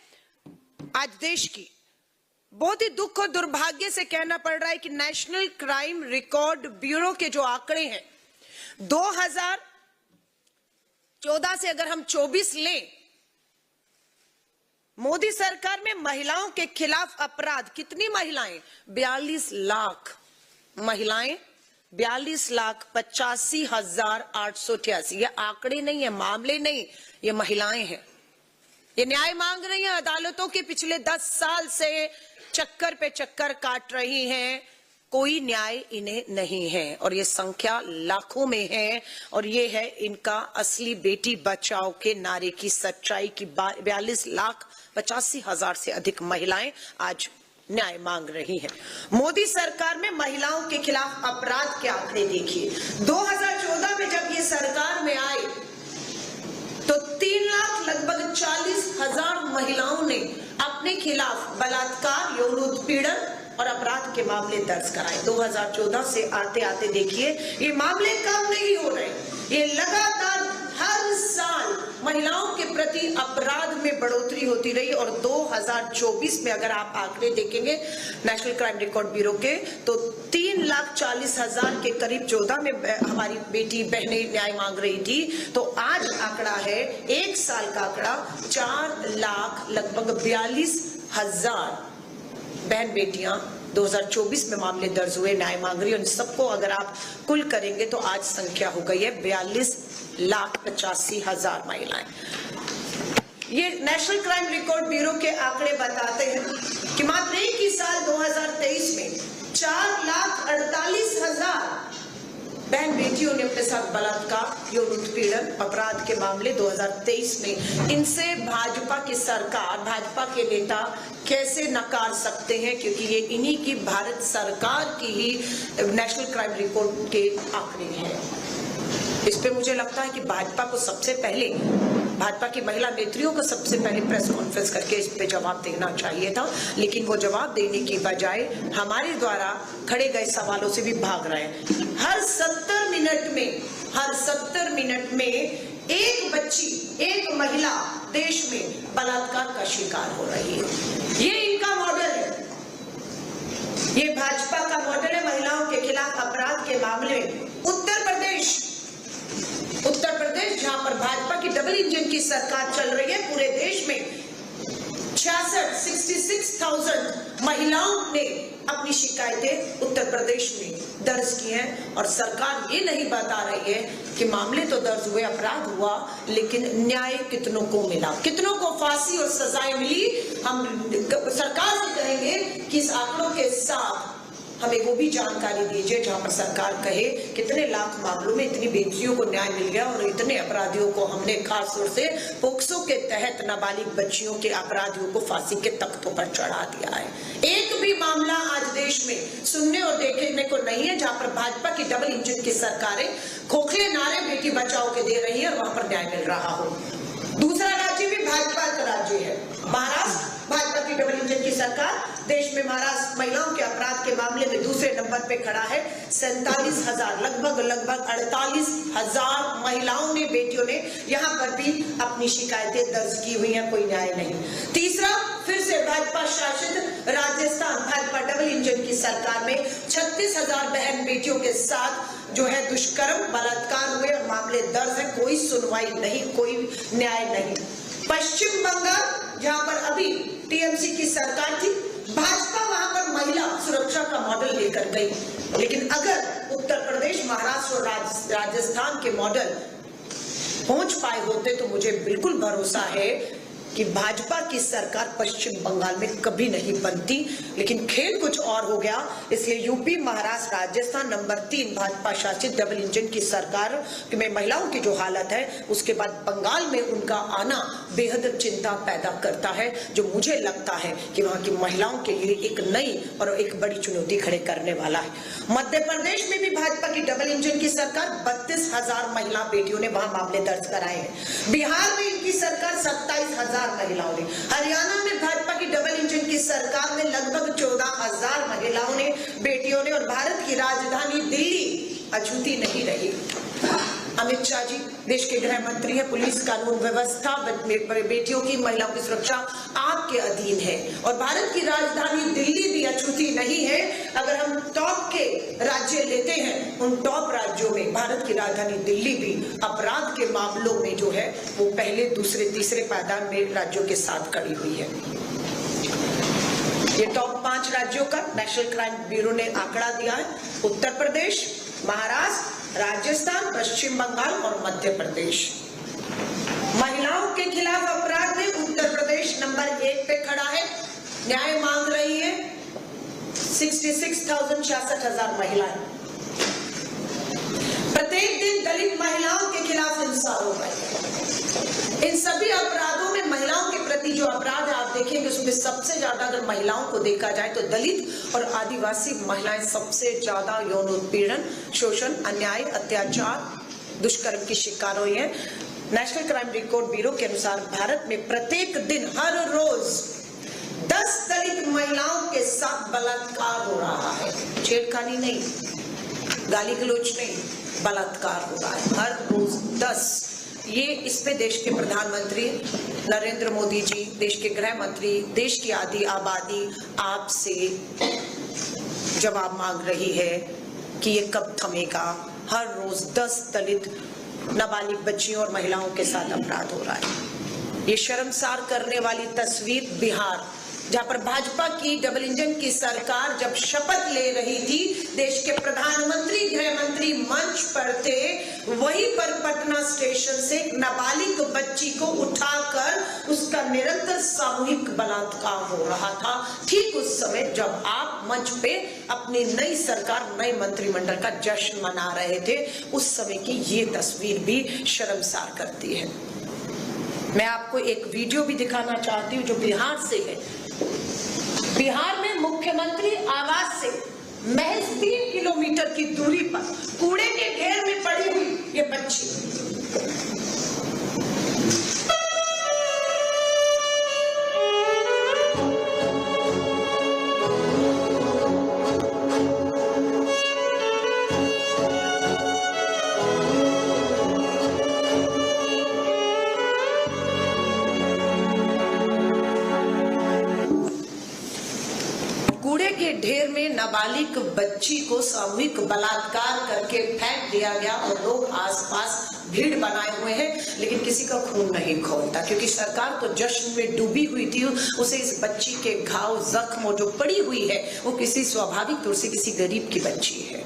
आज देश की। बहुत ही दुख और दुर्भाग्य से कहना पड़ रहा है कि नेशनल क्राइम रिकॉर्ड ब्यूरो के जो आंकड़े हैं 2014 से अगर हम 24 लें, मोदी सरकार में महिलाओं के खिलाफ अपराध, कितनी महिलाएं? 42 लाख महिलाएं, 42,85,888। ये आंकड़े नहीं है, मामले नहीं, ये महिलाएं हैं। ये न्याय मांग रही हैं, अदालतों के पिछले 10 साल से चक्कर पे चक्कर काट रही हैं, कोई न्याय इन्हें नहीं है, और ये संख्या लाखों में है। और ये है इनका असली बेटी बचाओ के नारे की सच्चाई की 42,85,000 से अधिक महिलाएं आज न्याय मांग रही हैं। मोदी सरकार में महिलाओं के खिलाफ अपराध के आंकड़े देखिए। 2014 में जब ये सरकार में आए तो 3,40,000 महिलाओं ने अपने खिलाफ बलात्कार, यौन उत्पीड़न और अपराध के मामले दर्ज कराए। 2014 से आते आते देखिए ये मामले कम नहीं हो रहे, ये लगातार हर साल महिलाओं के प्रति अपराध में बढ़ोतरी होती रही। और 2024 में अगर आप आंकड़े देखेंगे नेशनल क्राइम रिकॉर्ड ब्यूरो के, तो 3,40,000 के करीब 14 में हमारी बेटी बहनें न्याय मांग रही थी, तो आज आंकड़ा है 1 साल का आंकड़ा 4 लाख लगभग 42,000 बहन बेटियां 2024 में मामले दर्ज हुए न्याय मांग रही है। उन सबको अगर आप कुल करेंगे तो आज संख्या हो गई है 42,85,000 महिलाएं। ये नेशनल क्राइम रिकॉर्ड ब्यूरो के आंकड़े बताते हैं कि मात्र एक ही साल 2023 में 4,48,000 बहन बेटियों ने अपने साथ बलात्कार, यौन उत्पीड़न, अपराध के मामले 2023 में। इनसे भाजपा की सरकार, भाजपा के नेता कैसे नकार सकते हैं, क्योंकि ये इन्हीं की भारत सरकार की ही नेशनल क्राइम रिकॉर्ड के आंकड़े हैं। इस पे मुझे लगता है कि भाजपा को सबसे पहले, भाजपा की महिला नेत्रियों को सबसे पहले प्रेस कॉन्फ्रेंस करके इस पे जवाब देना चाहिए था, लेकिन वो जवाब देने की बजाय हमारे द्वारा खड़े गए सवालों से भी भाग रहे हैं। हर 70 मिनट में एक बच्ची, एक महिला देश में बलात्कार का शिकार हो रही है। ये इनका मॉडल है, ये भाजपा का मॉडल है महिलाओं के खिलाफ अपराध के मामले में। उत्तर प्रदेश जहां पर भाजपा की डबल इंजन की सरकार चल रही है, पूरे देश में 66,000 महिलाओं ने अपनी शिकायतें उत्तर प्रदेश में दर्ज की हैं, और सरकार ये नहीं बता रही है कि मामले तो दर्ज हुए, अपराध हुआ, लेकिन न्याय कितनों को मिला, कितनों को फांसी और सजाएं मिली। हम सरकार से कहेंगे कि इस आंकड़ों के साथ हमें वो भी जानकारी दीजिए जहां पर सरकार कहे कितने लाख मामलों में इतनी बेटियों को न्याय मिल गया और इतने अपराधियों को हमने खास तौर से पोक्सो के तहत नाबालिग बच्चियों के अपराधियों को फांसी के तख्तों पर चढ़ा दिया है। एक भी मामला आज देश में सुनने और देखने को नहीं है जहां पर भाजपा की डबल इंजन की सरकारें खोखले नारे बेटी बचाओ के दे रही है और वहां पर न्याय मिल रहा हो। दूसरा राज्य भी भाजपा का राज्य है, महाराष्ट्र, भाजपा की डबल इंजन की सरकार। देश में महाराष्ट्र महिलाओं के अपराध के मामले में दूसरे नंबर पे खड़ा है। 47,000 लगभग 48,000 महिलाओं ने, बेटियों ने यहाँ पर भी अपनी शिकायतें दर्ज की हुई हैं, कोई न्याय नहीं। तीसरा, फिर से भाजपा शासित राजस्थान, भाजपा डबल इंजन की सरकार में 36,000 बहन बेटियों के साथ जो है दुष्कर्म, बलात्कार हुए और मामले दर्ज है, कोई सुनवाई नहीं, कोई न्याय नहीं। पश्चिम बंगाल जहां पर अभी टीएमसी की सरकार थी, भाजपा वहां पर महिला सुरक्षा का मॉडल लेकर गई, लेकिन अगर उत्तर प्रदेश, महाराष्ट्र और राजस्थान के मॉडल पहुंच पाए होते तो मुझे बिल्कुल भरोसा है कि भाजपा की सरकार पश्चिम बंगाल में कभी नहीं बनती। लेकिन खेल कुछ और हो गया, इसलिए यूपी, महाराष्ट्र, राजस्थान नंबर 3 भाजपा शासित डबल इंजन की सरकार में महिलाओं की जो हालत है, उसके बाद बंगाल में उनका आना बेहद चिंता पैदा करता है, जो मुझे लगता है कि वहां की महिलाओं के लिए एक नई और एक बड़ी चुनौती खड़े करने वाला है। मध्य प्रदेश में भी भाजपा की डबल इंजन की सरकार, 32,000 महिला बेटियों ने वहां मामले दर्ज कराए हैं। बिहार में इनकी सरकार 27,000 महिलाओं ने। हरियाणा में भाजपा की डबल इंजन की सरकार में लगभग 14,000 महिलाओं ने, बेटियों ने, और भारत की राजधानी दिल्ली अछूती नहीं रही। अमित शाह जी देश के गृह मंत्री है, पुलिस, कानून व्यवस्था, बेटियों की, महिलाओं की सुरक्षा आपके अधीन है, और भारत की राजधानी दिल्ली भी अछूती नहीं है। अगर हम टॉप के राज्य लेते हैं, उन टॉप राज्यों में भारत की राजधानी दिल्ली भी अपराध के मामलों में जो है वो पहले, दूसरे, तीसरे पायदान में राज्यों के साथ खड़ी हुई है। ये टॉप 5 राज्यों का नेशनल क्राइम ब्यूरो ने आंकड़ा दिया है। उत्तर प्रदेश, महाराष्ट्र, राजस्थान, पश्चिम बंगाल और मध्य प्रदेश। महिलाओं के खिलाफ अपराध में उत्तर प्रदेश नंबर 1 पे खड़ा है, न्याय मांग रही है 66,000 महिलाएं। प्रत्येक दिन दलित महिलाओं के खिलाफ हिंसा हो रही है। इन सभी अपराधों में महिलाओं के प्रति जो अपराध है आप देखेंगे, उसमें सबसे ज्यादा अगर महिलाओं को देखा जाए तो दलित और आदिवासी महिलाएं सबसे ज्यादा यौन उत्पीड़न, शोषण, अन्याय, अत्याचार, दुष्कर्म की शिकार हुई है। नेशनल क्राइम रिकॉर्ड ब्यूरो के अनुसार भारत में प्रत्येक दिन, हर रोज 10 दलित महिलाओं के साथ बलात्कार हो रहा है। छेड़खानी नहीं, गाली गलौज नहीं, बलात्कार हो रहा है हर रोज 10। ये इस पे देश के प्रधानमंत्री नरेंद्र मोदी जी, देश के गृह मंत्री, देश की आधी आबादी आपसे जवाब मांग रही है कि ये कब थमेगा। हर रोज 10 दलित नाबालिग बच्चियों और महिलाओं के साथ अपराध हो रहा है। ये शर्मसार करने वाली तस्वीर बिहार, जहां पर भाजपा की डबल इंजन की सरकार जब शपथ ले रही थी, देश के प्रधानमंत्री गृह मंत्री मंच पर थे, वहीं पर पटना स्टेशन से एक नाबालिग बच्ची को उठाकर उसका निरंतर सामूहिक बलात्कार हो रहा था। ठीक उस समय जब आप मंच पे अपनी नई सरकार, नए मंत्रिमंडल का जश्न मना रहे थे, उस समय की ये तस्वीर भी शर्मसार करती है। मैं आपको एक वीडियो भी दिखाना चाहती हूँ जो बिहार से है। बिहार में मुख्यमंत्री आवास से महज 3 किलोमीटर की दूरी पर कूड़े के ढेर में पड़ी हुई ये बच्ची, कूड़े के ढेर में नाबालिग बच्ची को सामूहिक बलात्कार करके फेंक दिया गया और लोग आसपास भीड़ बनाए हुए हैं, लेकिन किसी का खून नहीं खौलता, क्योंकि सरकार तो जश्न में डूबी हुई थी। उसे इस बच्ची के घाव, जख्म जो पड़ी हुई है, वो किसी स्वाभाविक तौर से किसी गरीब की बच्ची है,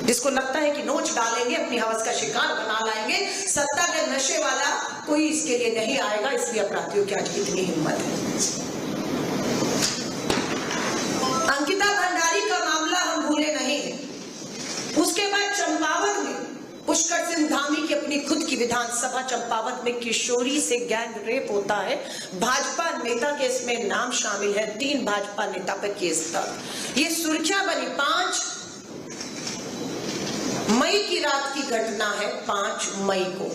जिसको लगता है कि नोच डालेंगे, अपनी हवस का शिकार बना लाएंगे, सत्ता के नशे वाला कोई इसके लिए नहीं आएगा, इसलिए अपराधियों की आज इतनी हिम्मत है। अंकिता भंडारी का मामला हम भूले नहीं हैं। उसके बाद चंपावत में पुष्कर सिंह धामी की अपनी खुद की विधानसभा चंपावत में किशोरी से गैंग रेप होता है। भाजपा नेता के इसमें नाम शामिल है, 3 भाजपा नेता पर केस दर्ज। ये सुर्खियां बनी 5 मई की रात की घटना है। 5 मई को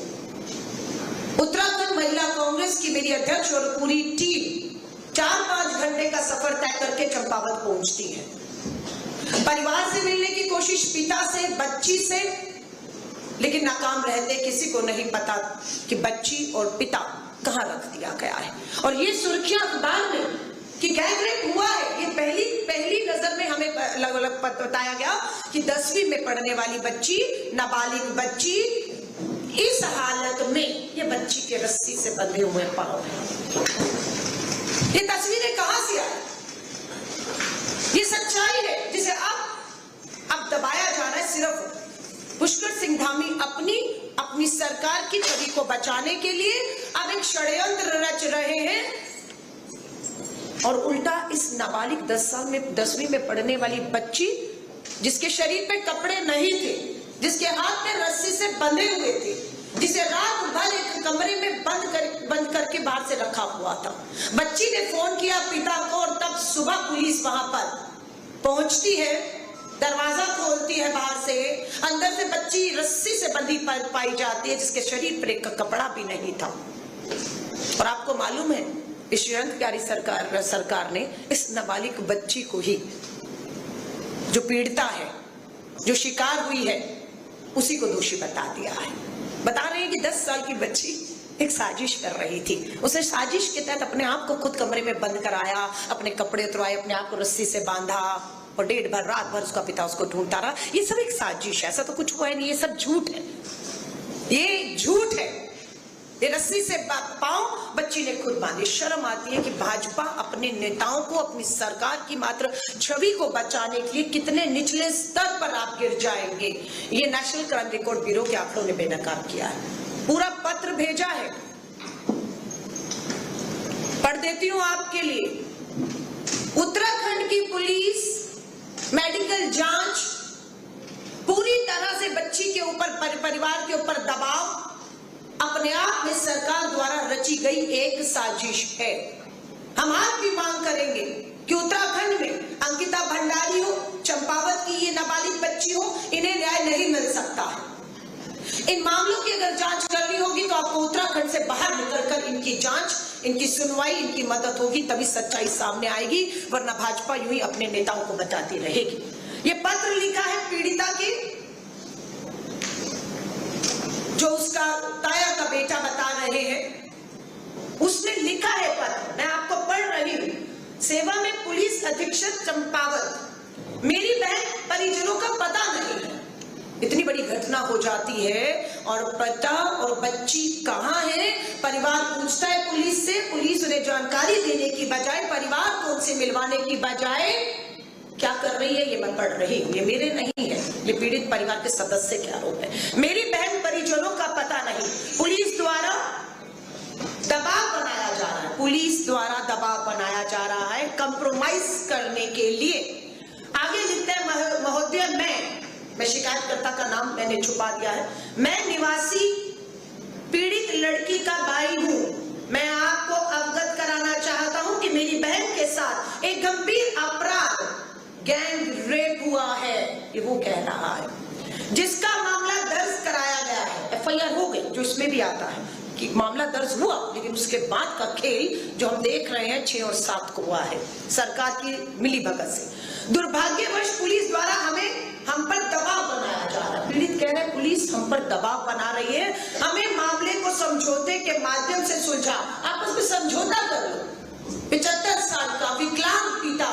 उत्तराखंड महिला कांग्रेस की मेरी अध्यक्ष और पूरी टीम 4-5 घंटे का सफर तय करके चंपावत पहुंचती है। परिवार से मिलने की कोशिश, पिता से, बच्ची से, लेकिन नाकाम रहते। किसी को नहीं पता कि बच्ची और पिता कहां रख दिया गया है। और ये सुर्खियां अखबार में कि गैंग रेप हुआ है, ये पहली नजर में हमें बताया गया कि 10वीं में पढ़ने वाली बच्ची, नाबालिग बच्ची, इस हालत में ये बच्ची के रस्सी से बंधे हुए पांव हैं। ये तस्वीरें कहां से आई? ये सच्चाई है जिसे अब दबाया जा रहा है। सिर्फ पुष्कर सिंह धामी अपनी सरकार की छवि को बचाने के लिए अब एक षड्यंत्र रच रहे हैं, और उल्टा इस नाबालिग 10वीं में पढ़ने वाली बच्ची, जिसके शरीर पे कपड़े नहीं थे, जिसके हाथ में रस्सी से बंधे हुए थे, जिसे रात भर एक कमरे में बंद करके बाहर से रखा हुआ था। बच्ची ने फोन किया पिता को, और तब सुबह पुलिस वहां पर पहुंचती है, दरवाजा खोलती है बाहर से, अंदर से बच्ची रस्सी से बंधी पाई जाती है, जिसके शरीर पर एक कपड़ा भी नहीं था। और आपको मालूम है, इस षड्यंत्रकारी सरकार ने इस नाबालिग बच्ची को ही, जो पीड़िता है, जो शिकार हुई है, उसी को दोषी बता दिया है। बता रहे हैं कि 10 साल की बच्ची एक साजिश कर रही थी। उसे साजिश के तहत अपने आप को खुद कमरे में बंद कराया, अपने कपड़े उतरवाए, अपने आप को रस्सी से बांधा, और रात भर उसका पिता उसको ढूंढता रहा। ये सब एक साजिश है, ऐसा तो कुछ हुआ ही नहीं, ये सब झूठ है, ये झूठ है। ये रस्सी से पांव बच्ची ने खुद बांधी। शर्म आती है कि भाजपा अपने नेताओं को, अपनी सरकार की मात्र छवि को बचाने के लिए कितने निचले स्तर पर आप गिर जाएंगे। ये नेशनल क्राइम रिकॉर्ड ब्यूरो के आंकड़ों ने बेनकाब किया है। पूरा पत्र भेजा है, पढ़ देती हूं आपके लिए। उत्तराखंड की पुलिस मेडिकल जांच, पूरी तरह से बच्ची के ऊपर, परिवार के ऊपर दबाव, अपने आप में सरकार द्वारा रची गई एक साजिश है। हम आज भी मांग करेंगे कि उत्तराखंड में अंकिता भंडारी हो, चंपावत की ये नाबालिग बच्ची हो, इन्हें न्याय नहीं मिल सकता है। इन मामलों की अगर जांच करनी होगी तो आपको उत्तराखंड से बाहर निकलकर इनकी जांच, इनकी सुनवाई, इनकी मदद होगी, तभी सच्चाई सामने आएगी, वरना भाजपा यूं ही अपने नेताओं को बताती रहेगी। ये पत्र लिखा है पीड़िता के, जो उसका ताया का बेटा बता रहे हैं, उसने लिखा है पत्र, मैं आपको पढ़ रही हूं। सेवा में पुलिस अधीक्षक चंपावत, मेरी हो जाती है और पिता और बच्ची कहाँ है, परिवार पूछता है पुलिस से, पुलिस उन्हें जानकारी देने की बजाय, परिवार को उनसे मिलवाने की बजाय क्या कर रही है, ये मैं पढ़ रही हूं, ये मेरे नहीं है, ये पीड़ित परिवार के सदस्य के आरोप है। मेरी बहन परिजनों का पता नहीं, पुलिस द्वारा दबाव बनाया जा रहा है, पुलिस द्वारा दबाव बनाया जा रहा है कंप्रोमाइज करने के लिए। आगे लिखते हैं महोदय, मैं शिकायतकर्ता का नाम मैंने छुपा दिया है, मैं निवासी पीड़ित लड़की का भाई हूं। मैं आपको अवगत कराना चाहता हूं कि मेरी बहन के साथ एक गंभीर अपराध गैंग रेप हुआ है, ये वो कह रहा है, जिसका मामला दर्ज कराया गया है, एफआईआर हो गई, जो इसमें भी आता है कि मामला दर्ज हुआ, लेकिन उसके बाद का खेल जो हम देख रहे हैं 6 और 7 को हुआ है सरकार की मिलीभगत से। दुर्भाग्यवश पुलिस द्वारा हम पर दबाव बनाया जा रहा है। पीड़ित कह रहे हैं पुलिस हम पर दबाव बना रही है, हमें मामले को समझौते के माध्यम से सुलझा, आपस में समझौता कर लो। 75 साल का विकलांग पिता,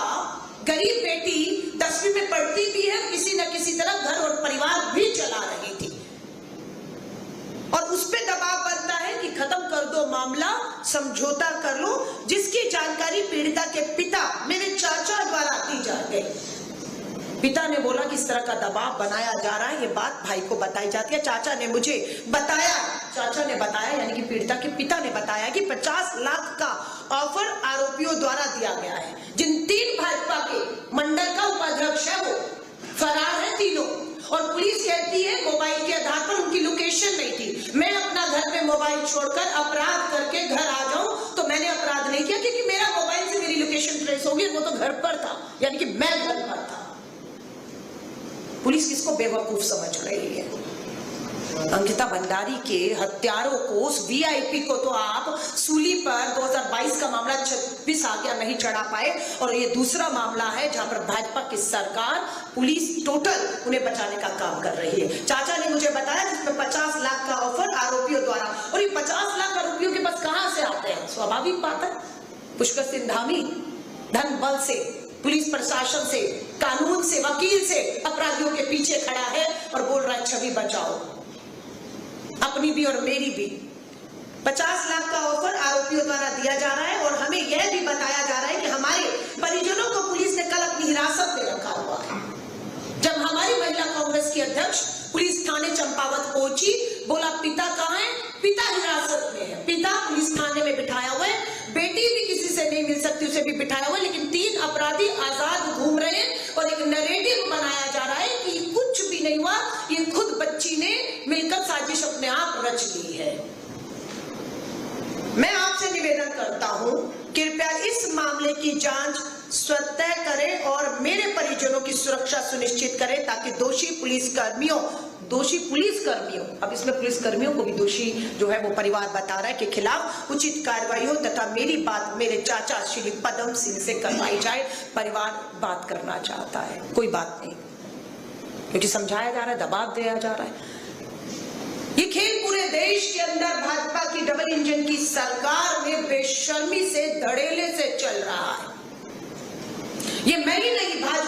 गरीब बेटी 10वीं में पढ़ती भी है, किसी न किसी तरह घर और परिवार भी चला रही थी, और उस पे दबाव बनता है कि खत्म कर दो मामला, समझौता कर लो, जिसकी जानकारी पीड़िता के पिता, मेरे चाचा द्वारा दी जा गई। पिता ने बोला कि इस तरह का दबाव बनाया जा रहा है, ये बात भाई को बताई जाती है। चाचा ने मुझे बताया, चाचा ने बताया यानी कि पीड़िता के पिता ने बताया कि 50 लाख का ऑफर आरोपियों द्वारा दिया गया है। जिन 3 भाजपा के मंडल का उपाध्यक्ष है वो फरार है तीनों, और पुलिस कहती है मोबाइल के आधार पर उनकी लोकेशन नहीं थी। मैं अपना घर में मोबाइल छोड़कर अपराध करके घर आ जाऊं तो मैंने अपराध नहीं किया, क्योंकि मेरा मोबाइल से मेरी लोकेशन ट्रेस होगी, वो तो घर पर था, यानी कि मैं घर पर था। पुलिस किसको बेवकूफ समझ रही है? अंकिता भंडारी के हत्यारों को, उस वीआईपी को तो आप सूली पर 2022 का मामला 26 आ गया नहीं चढ़ा पाए, और ये दूसरा मामला है जहां पर भाजपा की सरकार, पुलिस टोटल उन्हें बचाने का काम कर रही है। चाचा ने मुझे बताया जिसमें 50 लाख का ऑफर आरोपियों द्वारा, और ये 50 लाख आरोपियों के पास कहां से आते हैं? स्वाभाविक बात है, पुष्कर सिंह धामी धन बल से, पुलिस प्रशासन से, कानून से, वकील से अपराधियों के पीछे खड़ा है और बोल रहा है छवि बचाओ, अपनी भी और मेरी भी। 50 लाख का ऑफर आरोपियों द्वारा दिया जा रहा है, और हमें यह भी बताया जा रहा है कि हमारे परिजनों को पुलिस ने कल अपनी हिरासत में रखा हुआ है। जब हमारी महिला कांग्रेस की अध्यक्ष पुलिस थाने चंपावत पहुंची, बोला पिता कहाँ है? पिता हिरासत में है, पिता पुलिस थाने में बिठाया हुआ है, बेटी भी किसी से नहीं मिल सकती, उसे भी बिठाया हुआ है, लेकिन 3 अपराधी आजाद घूम रहे हैं, और एक नैरेटिव बनाया जा रहा है कि कुछ भी नहीं हुआ, ये खुद बच्ची ने मिलकर साजिश अपने आप रच ली है। मैं आपसे निवेदन करता हूं, कृपया इस मामले की जांच स्वतः करें और मेरे परिजनों की सुरक्षा सुनिश्चित करें, ताकि दोषी पुलिसकर्मियों, अब इसमें पुलिसकर्मियों को भी दोषी जो है वो परिवार बता रहा है, के खिलाफ उचित कार्रवाई हो, तथा मेरी बात मेरे चाचा श्री पदम सिंह से करवाई जाए। परिवार बात करना चाहता है, कोई बात नहीं, क्योंकि समझाया जा रहा है, दबाव दिया जा रहा है। ये खेल पूरे देश के अंदर भाजपा की डबल इंजन की सरकार में बेशर्मी से, धड़ेले से चल रहा है। ये मैं ही नहीं, भाजपा